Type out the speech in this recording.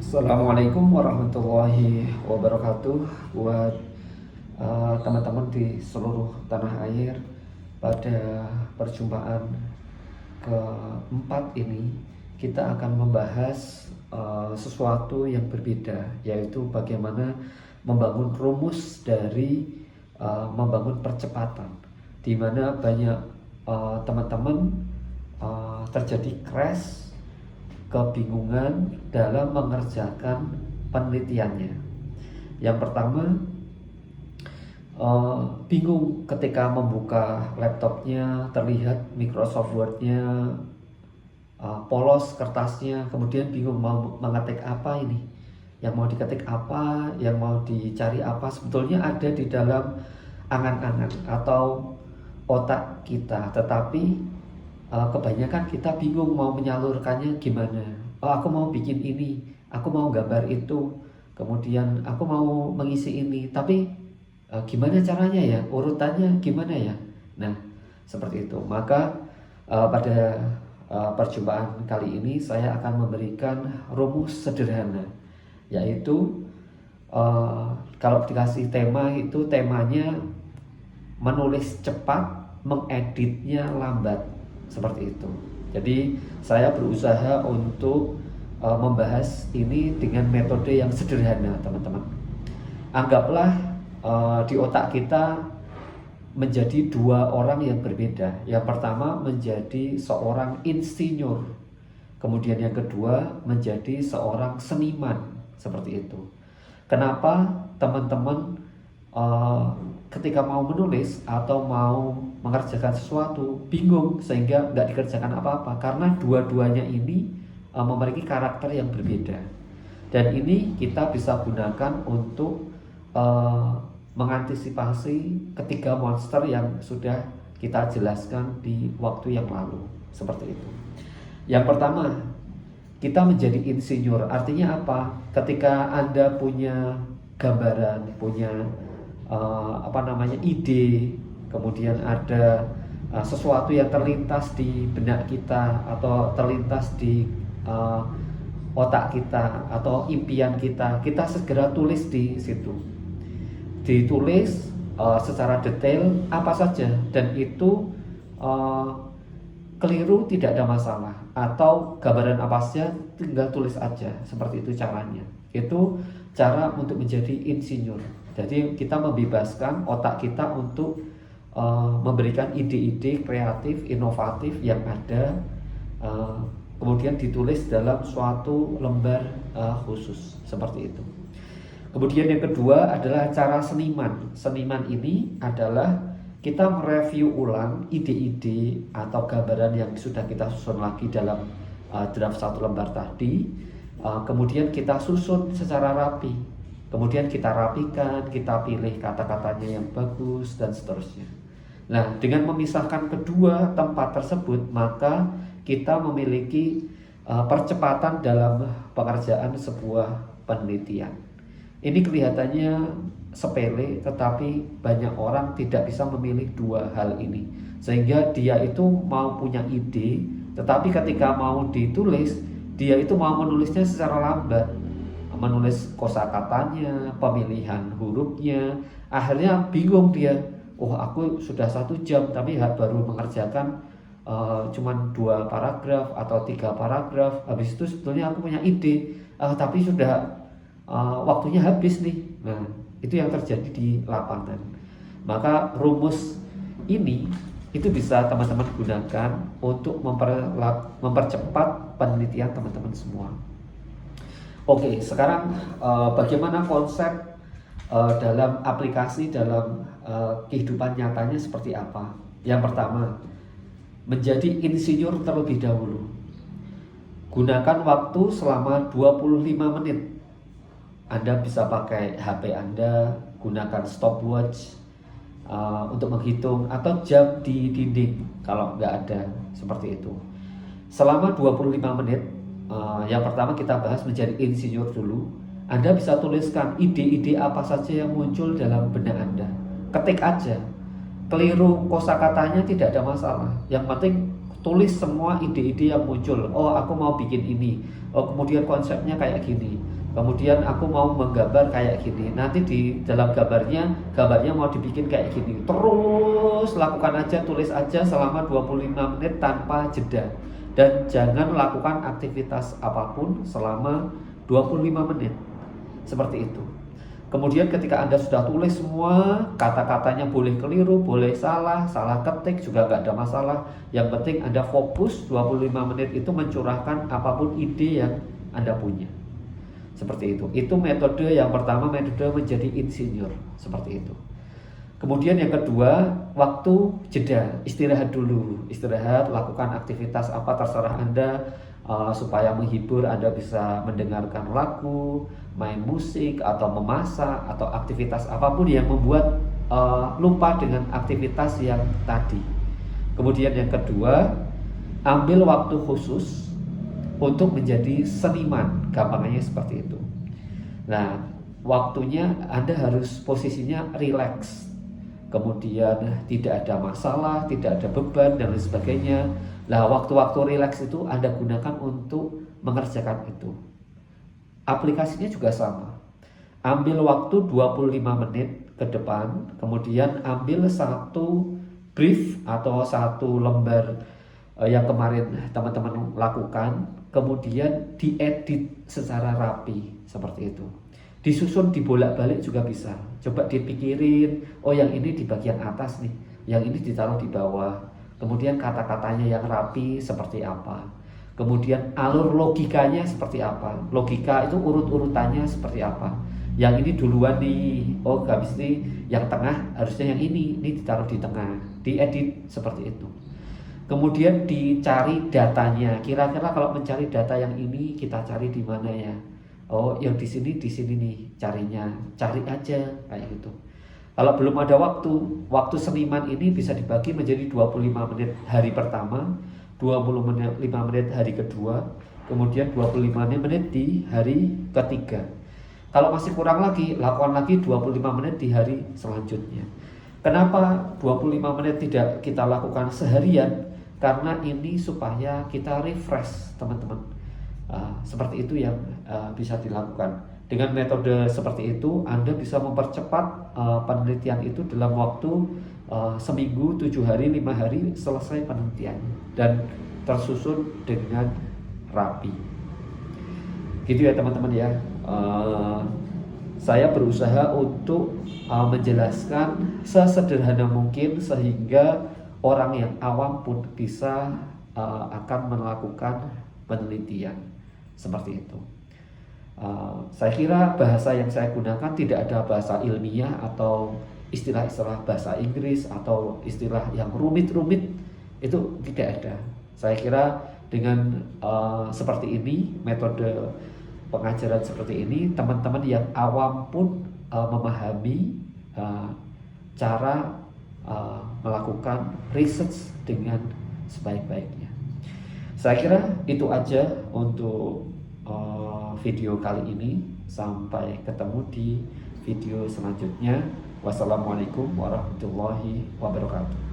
Assalamualaikum warahmatullahi wabarakatuh buat teman-teman di seluruh tanah air. Pada perjumpaan keempat ini kita akan membahas sesuatu yang berbeda, yaitu bagaimana membangun rumus dari membangun percepatan, di mana banyak teman-teman terjadi crash, kebingungan dalam mengerjakan penelitiannya. Yang pertama, bingung ketika membuka laptopnya, terlihat Microsoft Word-nya polos kertasnya, kemudian bingung mau mengetik apa ini, yang mau diketik apa, yang mau dicari apa, sebetulnya ada di dalam angan-angan atau otak kita, tetapi kebanyakan kita bingung mau menyalurkannya gimana. Oh, aku mau bikin ini, aku mau gambar itu, kemudian aku mau mengisi ini, tapi gimana caranya ya, urutannya gimana ya. Nah, seperti itu. Maka pada perjumpaan kali ini saya akan memberikan rumus sederhana, yaitu kalau dikasih tema itu temanya menulis cepat, mengeditnya lambat. Seperti itu. Jadi saya berusaha untuk membahas ini dengan metode yang sederhana, teman-teman. Anggaplah di otak kita menjadi dua orang yang berbeda. Yang pertama menjadi seorang insinyur, kemudian yang kedua menjadi seorang seniman. Seperti itu. Kenapa teman-teman ketika mau menulis atau mau mengerjakan sesuatu bingung sehingga nggak dikerjakan apa-apa? Karena dua-duanya ini memiliki karakter yang berbeda, dan ini kita bisa gunakan untuk mengantisipasi ketiga monster yang sudah kita jelaskan di waktu yang lalu. Seperti itu. Yang pertama, kita menjadi insinyur. Artinya apa? Ketika Anda punya gambaran, punya ide, kemudian ada sesuatu yang terlintas di benak kita atau terlintas di otak kita atau impian kita, kita segera tulis di situ. Ditulis secara detail apa saja, dan itu keliru tidak ada masalah, atau gambaran apa saja tinggal tulis aja. Seperti itu caranya. Itu cara untuk menjadi insinyur. Jadi kita membebaskan otak kita untuk memberikan ide-ide kreatif, inovatif yang ada, kemudian ditulis dalam suatu lembar khusus. Seperti itu. Kemudian yang kedua adalah cara seniman. Seniman ini adalah kita mereview ulang ide-ide atau gambaran yang sudah kita susun lagi dalam draft satu lembar tadi, kemudian kita susun secara rapi. Kemudian kita rapikan, kita pilih kata-katanya yang bagus, dan seterusnya. Nah, dengan memisahkan kedua tempat tersebut, maka kita memiliki percepatan dalam pengerjaan sebuah penelitian. Ini kelihatannya sepele, tetapi banyak orang tidak bisa memilih dua hal ini. Sehingga dia itu mau punya ide, tetapi ketika mau ditulis, dia itu mau menulisnya secara lambat. Menulis kosakatanya, pemilihan hurufnya, akhirnya bingung dia. Oh, aku sudah 1 jam tapi baru mengerjakan cuman 2 paragraf atau 3 paragraf. Habis itu sebetulnya aku punya ide, tapi sudah waktunya habis nih. Nah, itu yang terjadi di lapangan. Maka rumus ini itu bisa teman-teman gunakan untuk mempercepat penelitian teman-teman semua. Oke, sekarang bagaimana konsep dalam aplikasi, dalam kehidupan nyatanya seperti apa? Yang pertama, menjadi insinyur terlebih dahulu. Gunakan waktu selama 25 menit. Anda bisa pakai HP Anda, gunakan stopwatch untuk menghitung, atau jam di dinding kalau nggak ada, seperti itu. Selama 25 menit, yang pertama kita bahas menjadi insinyur dulu. Anda bisa tuliskan ide-ide apa saja yang muncul dalam benak Anda. Ketik aja. Keliru kosakatanya tidak ada masalah. Yang penting tulis semua ide-ide yang muncul. Oh, aku mau bikin ini. Oh, kemudian konsepnya kayak gini. Kemudian aku mau menggambar kayak gini. Nanti di dalam gambarnya mau dibikin kayak gini. Terus lakukan aja, tulis aja selama 25 menit tanpa jeda. Dan jangan lakukan aktivitas apapun selama 25 menit. Seperti itu. Kemudian ketika Anda sudah tulis semua, kata-katanya boleh keliru, boleh salah ketik juga nggak ada masalah. Yang penting Anda fokus 25 menit itu mencurahkan apapun ide yang Anda punya. Seperti itu. Itu metode yang pertama, metode menjadi insinyur. Seperti itu. Kemudian yang kedua, waktu jeda, istirahat dulu. Istirahat, lakukan aktivitas apa terserah Anda, supaya menghibur. Anda bisa mendengarkan lagu, main musik, atau memasak, atau aktivitas apapun yang membuat lupa dengan aktivitas yang tadi. Kemudian yang kedua, ambil waktu khusus untuk menjadi seniman, gampangnya seperti itu. Nah, waktunya Anda harus posisinya rileks, kemudian tidak ada masalah, tidak ada beban dan lain sebagainya. Nah, waktu-waktu rileks itu Anda gunakan untuk mengerjakan itu. Aplikasinya juga sama. Ambil waktu 25 menit ke depan, kemudian ambil satu brief atau satu lembar yang kemarin teman-teman lakukan, kemudian diedit secara rapi seperti itu. Disusun dibolak-balik juga bisa. Coba dipikirin, oh yang ini di bagian atas nih, yang ini ditaruh di bawah. Kemudian kata-katanya yang rapi seperti apa. Kemudian alur logikanya seperti apa. Logika itu urut-urutannya seperti apa. Yang ini duluan nih, oh habis ini yang tengah harusnya yang ini ditaruh di tengah. Diedit seperti itu. Kemudian dicari datanya. Kira-kira kalau mencari data yang ini kita cari di mana ya? Oh, yang di sini nih carinya. Cari aja kayak gitu. Kalau belum ada waktu seniman ini bisa dibagi menjadi 25 menit hari pertama, 25 menit hari kedua, kemudian 25 menit di hari ketiga. Kalau masih kurang lagi, lakukan lagi 25 menit di hari selanjutnya. Kenapa 25 menit tidak kita lakukan seharian? Karena ini supaya kita refresh, teman-teman. Seperti itu yang bisa dilakukan. Dengan metode seperti itu, Anda bisa mempercepat penelitian itu dalam waktu seminggu, 7 hari, 5 hari selesai penelitian dan tersusun dengan rapi. Gitu ya teman-teman ya. Saya berusaha untuk menjelaskan sesederhana mungkin sehingga orang yang awam pun bisa akan melakukan penelitian seperti itu. Saya kira bahasa yang saya gunakan tidak ada bahasa ilmiah atau istilah-istilah bahasa Inggris atau istilah yang rumit-rumit, itu tidak ada. Saya kira dengan seperti ini, metode pengajaran seperti ini, teman-teman yang awam pun memahami cara melakukan research dengan sebaik-baiknya. Saya kira itu aja untuk video kali ini. Sampai ketemu di video selanjutnya. Wassalamualaikum warahmatullahi wabarakatuh.